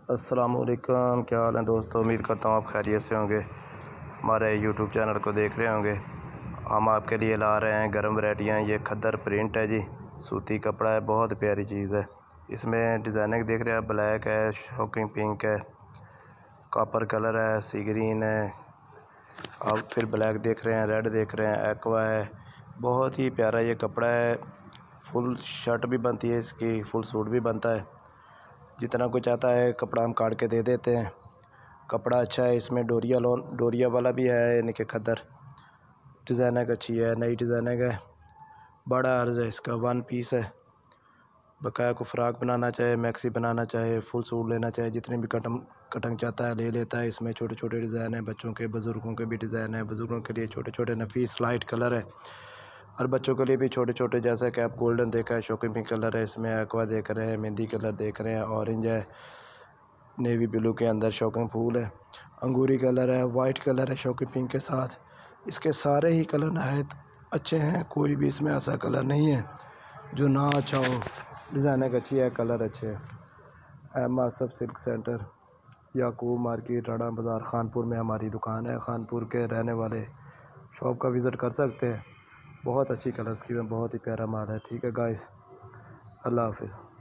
अस्सलामुअलैकुम, क्या हाल है दोस्तों। उम्मीद करता हूँ आप खैरियत से होंगे। हमारे यूट्यूब चैनल को देख रहे होंगे। हम आपके लिए ला रहे हैं गर्म वैराइटियाँ। ये खद्दर प्रिंट है जी, सूती कपड़ा है, बहुत प्यारी चीज़ है। इसमें डिज़ाइनिंग देख रहे हैं, ब्लैक है, शॉकिंग पिंक है, कॉपर कलर है, सी ग्रीन है, आप फिर ब्लैक देख रहे हैं, रेड देख रहे हैं, एक्वा है। बहुत ही प्यारा ये कपड़ा है। फुल शर्ट भी बनती है इसकी, फुल सूट भी बनता है। जितना कुछ आता है कपड़ा हम काट के दे देते हैं। कपड़ा अच्छा है। इसमें डोरिया वाला भी है, यानी कि खद्दर। डिज़ाइनिंग अच्छी है, नई डिज़ाइनिंग है, बड़ा अर्ज है इसका, 1 पीस है। बकाया को फ़्राक बनाना चाहे, मैक्सी बनाना चाहे, फुल सूट लेना चाहे, जितने भी कटंग चाहता है ले लेता है। इसमें छोटे छोटे डिज़ाइन है, बच्चों के बुज़ुर्गों के भी डिज़ाइन है। बुज़ुर्गों के लिए छोटे छोटे नफीस लाइट कलर है, और बच्चों के लिए भी छोटे छोटे, जैसा कि आप गोल्डन देखा है, शॉकिंग पिंक कलर है। इसमें एक्वा देख रहे हैं, मेहंदी कलर देख रहे हैं, ऑरेंज है, नेवी ब्लू के अंदर शॉकिंग फूल है, अंगूरी कलर है, वाइट कलर है शॉकिंग पिंक के साथ। इसके सारे ही कलर नहायत अच्छे हैं, कोई भी इसमें ऐसा कलर नहीं है जो ना अच्छा हो। डिज़ाइनिंग अच्छी है, कलर अच्छे हैं। एम आसफ सिल्क सेंटर, याकूब मार्केट, राणा बाज़ार, खानपुर में हमारी दुकान है। खानपुर के रहने वाले शॉप का विज़िट कर सकते हैं। बहुत अच्छी कलर्स की में बहुत ही प्यारा माल है। ठीक है गाइस, अल्लाह हाफिज़।